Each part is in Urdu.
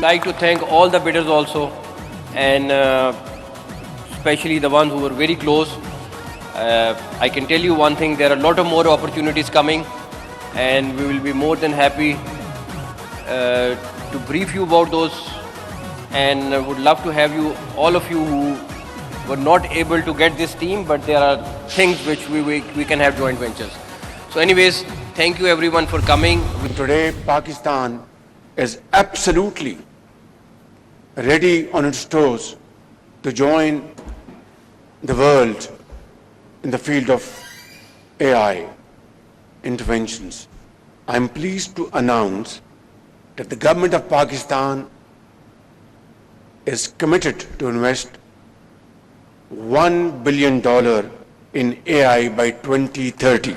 Like to thank all the bidders also, and especially the ones who were very close. I can tell you one thing, there are a lot of more opportunities coming, and we will be more than happy to brief you about those, and would love to have you, all of you who were not able to get this team, but there are things which we can have joint ventures. So anyways, thank you everyone for coming. Today Pakistan is absolutely ready on its toes to join the world in the field of AI interventions. I am pleased to announce that the government of Pakistan is committed to invest $1 billion in AI by 2030.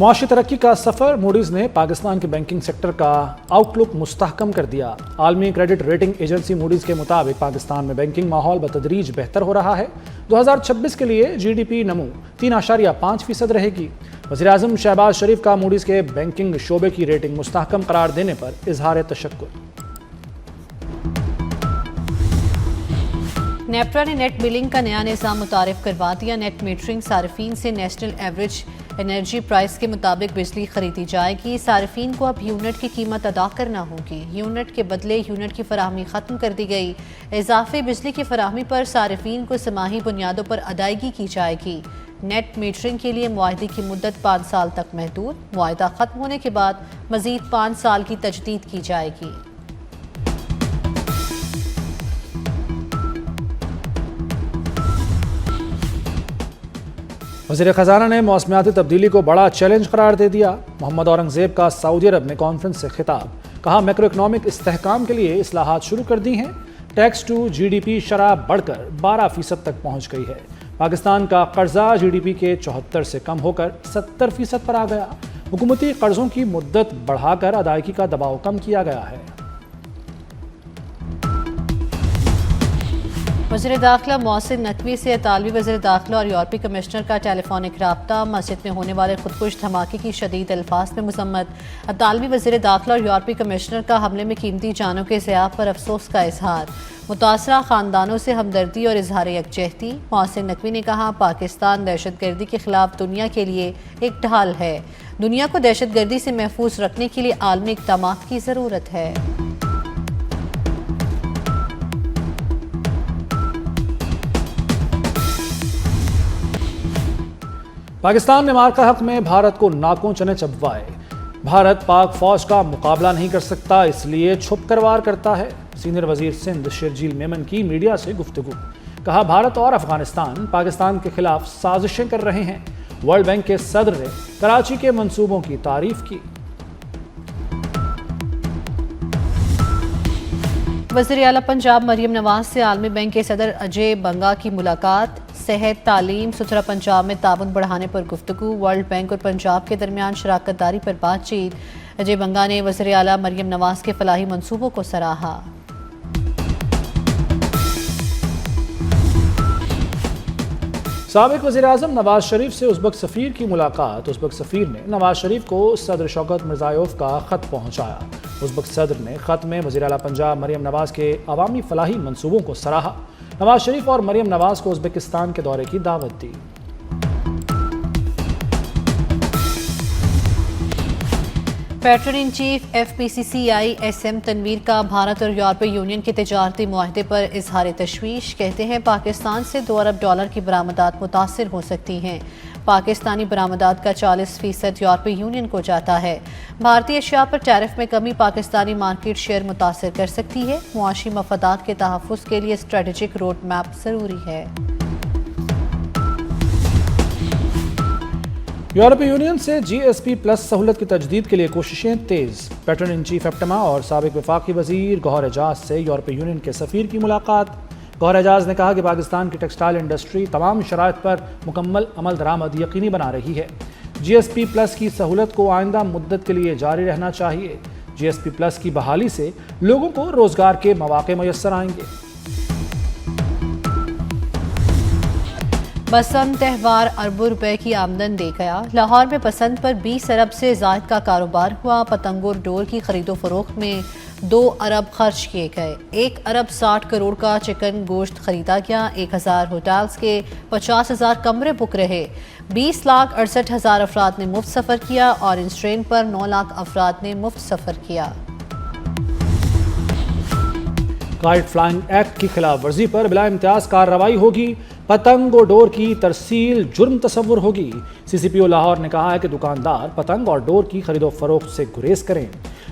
معاشی ترقی کا سفر، موڈیز نے پاکستان کے بینکنگ سیکٹر کا آؤٹ لک مستحکم کر دیا۔ عالمی کریڈٹ ریٹنگ ایجنسی موڈیز کے مطابق پاکستان میں بینکنگ ماحول بتدریج بہتر ہو رہا ہے۔ 2026 کے لیے جی ڈی پی نمو 3.5% رہے گی۔ وزیراعظم شہباز شریف کا موڈیز کے بینکنگ شعبے کی ریٹنگ مستحکم قرار دینے پر اظہار تشکر۔ نیپرا نے نیٹ بلنگ کا نیا نظام متعارف کروا دیا۔ نیٹ میٹرنگ صارفین سے نیشنل ایوریج انرجی پرائس کے مطابق بجلی خریدی جائے گی۔ صارفین کو اب یونٹ کی قیمت ادا کرنا ہوگی۔ یونٹ کے بدلے یونٹ کی فراہمی ختم کر دی گئی۔ اضافی بجلی کی فراہمی پر صارفین کو سماہی بنیادوں پر ادائیگی کی جائے گی۔ نیٹ میٹرنگ کے لیے معاہدے کی مدت 5 سال تک محدود۔ معاہدہ ختم ہونے کے بعد مزید 5 سال کی تجدید کی جائے گی۔ وزیر خزانہ نے موسمیاتی تبدیلی کو بڑا چیلنج قرار دے دیا۔ محمد اورنگزیب کا سعودی عرب میں کانفرنس سے خطاب، کہا میکرو اکنامک استحکام کے لیے اصلاحات شروع کر دی ہیں۔ Tax to G D P شرح بڑھ کر 12% تک پہنچ گئی ہے۔ پاکستان کا قرضہ جی ڈی پی کے 74 سے کم ہو کر 70% پر آ گیا۔ حکومتی قرضوں کی مدت بڑھا کر ادائیگی کا دباؤ کم کیا گیا ہے۔ وزیر داخلہ محسن نقوی سے اطالوی وزیر داخلہ اور یورپی کمشنر کا ٹیلی فونک رابطہ۔ مسجد میں ہونے والے خودکش دھماکے کی شدید الفاظ میں مذمت۔ اطالوی وزیر داخلہ اور یورپی کمشنر کا حملے میں قیمتی جانوں کے ضیاع پر افسوس کا اظہار۔ متاثرہ خاندانوں سے ہمدردی اور اظہار یکجہتی۔ محسن نقوی نے کہا پاکستان دہشت گردی کے خلاف دنیا کے لیے ایک ڈھال ہے۔ دنیا کو دہشت گردی سے محفوظ رکھنے کے لیے عالمی اقدامات کی ضرورت ہے۔ پاکستان نے مارکا حق میں بھارت کو ناکوں چنے چبوائے۔ بھارت پاک فوج کا مقابلہ نہیں کر سکتا، اس لیے چھپ کر وار کرتا ہے۔ سینئر وزیر سندھ شرجیل میمن کی میڈیا سے گفتگو، کہا بھارت اور افغانستان پاکستان کے خلاف سازشیں کر رہے ہیں۔ ورلڈ بینک کے صدر نے کراچی کے منصوبوں کی تعریف کی۔ وزیر اعلیٰ پنجاب مریم نواز سے عالمی بینک کے صدر اجے بنگا کی ملاقات۔ صحت، تعلیم، ستھرا پنجاب میں تعاون بڑھانے پر گفتگو۔ ورلڈ بینک اور پنجاب کے درمیان شراکت داری پر بات چیت۔ اجے بنگا نے وزیر اعلیٰ مریم نواز کے فلاحی منصوبوں کو سراہا۔ سابق وزیر اعظم نواز شریف سے ازبک سفیر کی ملاقات۔ ازبک سفیر نے نواز شریف کو صدر شوکت مرزائیوف کا خط پہنچایا۔ ازبک صدر نے خط میں وزیر اعلیٰ پنجاب مریم نواز کے عوامی فلاحی منصوبوں کو سراہا۔ نواز شریف اور مریم نواز کو ازبکستان کے دورے کی دعوت دی۔ Patron in chief F P C C I S M Tanvir کا بھارت اور یورپی یونین کے تجارتی معاہدے پر اظہار تشویش۔ کہتے ہیں پاکستان سے $2 ارب کی برآمدات متاثر ہو سکتی ہیں۔ پاکستانی برآمدات کا 40% یورپی یونین کو جاتا ہے۔ بھارتی اشیاء پر ٹیرف میں کمی پاکستانی مارکیٹ شیئر متاثر کر سکتی ہے۔ معاشی مفادات کے تحفظ کے لیے اسٹریٹجک روڈ میپ ضروری ہے۔ یورپی یونین سے جی ایس پی پلس سہولت کی تجدید کے لیے کوششیں تیز۔ پیٹرن ان چیف ایپٹما اور سابق وفاقی وزیر گوہر اعجاز سے یورپی یونین کے سفیر کی ملاقات۔ گوہر اعجاز نے کہا کہ پاکستان کی ٹیکسٹائل انڈسٹری تمام شرائط پر مکمل عمل درآمد یقینی بنا رہی ہے۔ جی ایس پی پلس کی سہولت کو آئندہ مدت کے لیے جاری رہنا چاہیے۔ جی ایس پی پلس کی بحالی سے لوگوں کو روزگار کے مواقع میسر آئیں گے۔ بسنت تہوار اربوں روپے کی آمدن دے گیا۔ لاہور میں بسنت پر 20 ارب سے زائد کا کاروبار ہوا۔ پتنگ اور ڈور کی خرید و فروخت میں 2 ارب خرچ کیے گئے۔ 1 ارب 60 کروڑ کا چکن گوشت خریدا گیا۔ 1000 ہوٹلز کے 50,000 کمرے بک رہے۔ 20,68,000 افراد نے مفت سفر کیا۔ اورنج ٹرین پر 9 لاکھ افراد نے مفت سفر کیا۔ کائٹ فلائنگ ایکٹ کی خلاف ورزی پر بلا امتیاز کارروائی ہوگی۔ پتنگ اور ڈور کی ترسیل جرم تصور ہوگی۔ سی سی پی او لاہور نے کہا ہے کہ دکاندار پتنگ اور ڈور کی خرید و فروخت سے گریز کریں۔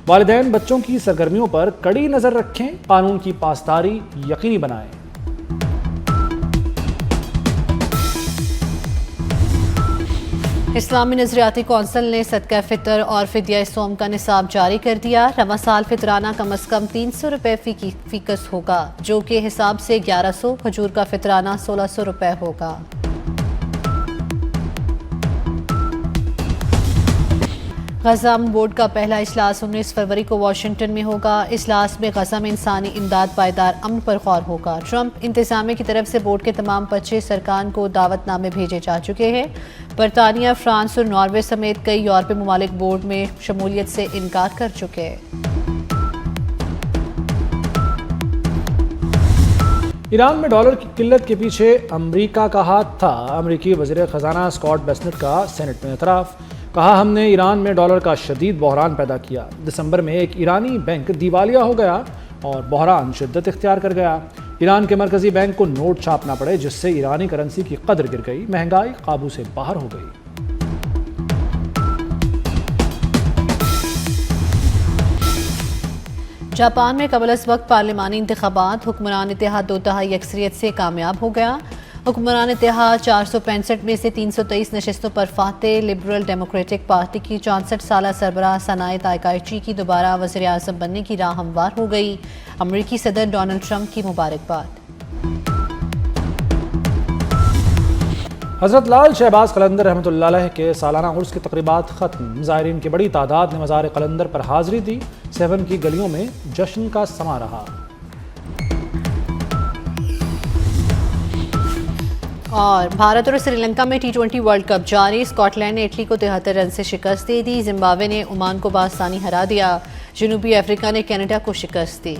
والدین بچوں کی سرگرمیوں پر کڑی نظر رکھیں، قانون کی پاسداری یقینی بنائیں۔ اسلامی نظریاتی کونسل نے صدقہ فطر اور فدیہ صوم کا نصاب جاری کر دیا۔ رواں سال فطرانہ کم از کم 300 روپے فی کس ہوگا، جو کہ حساب سے 1100۔ کھجور کا فطرانہ 1600 روپے ہوگا۔ غزہ امن بورڈ کا پہلا اجلاس 19 فروری کو واشنگٹن میں ہوگا۔ اجلاس میں غزہ میں انسانی امداد پائیدار امن پر غور ہوگا۔ ٹرمپ انتظامیہ کی طرف سے بورڈ کے تمام 25 ارکان کو دعوت نامے بھیجے جا چکے ہیں۔ برطانیہ، فرانس اور ناروے سمیت کئی یورپی ممالک بورڈ میں شمولیت سے انکار کر چکے ہیں۔ ایران میں ڈالر کی قلت کے پیچھے امریکہ کا ہاتھ تھا۔ امریکی وزیر خزانہ اسکاٹ بیسنٹ کا سینٹ میں اعتراف۔ کہا، ہم نے ایران میں ڈالر کا شدید بحران پیدا کیا۔ دسمبر میں ایک ایرانی بینک دیوالیہ ہو گیا اور بحران شدت اختیار کر گیا۔ ایران کے مرکزی بینک کو نوٹ چھاپنا پڑے، جس سے ایرانی کرنسی کی قدر گر گئی، مہنگائی قابو سے باہر ہو گئی۔ جاپان میں قبل از وقت پارلیمانی انتخابات، حکمران اتحاد 2 تہائی اکثریت سے کامیاب ہو گیا۔ حکمران اتحاد 465 میں سے 323 نشستوں پر فاتح۔ لبرل ڈیموکریٹک پارٹی کی 64 سالہ سربراہ سانائے تائیکائچی کی دوبارہ وزیر اعظم بننے کی راہ ہموار ہو گئی۔ امریکی صدر ڈونلڈ ٹرمپ کی مبارکباد۔ حضرت لال شہباز قلندر رحمۃ اللہ علیہ کے سالانہ عرس کی تقریبات ختم۔ زائرین کی بڑی تعداد نے مزار قلندر پر حاضری دی۔ 7 کی گلیوں میں جشن کا سما رہا۔ اور بھارت اور سری لنکا میں T20 ورلڈ کپ جاری۔ اسکاٹ لینڈ نے اٹلی کو 73 رن سے شکست دے دی۔ زمبابوے نے عمان کو باستانی ہرا دیا۔ جنوبی افریقہ نے کینیڈا کو شکست دی۔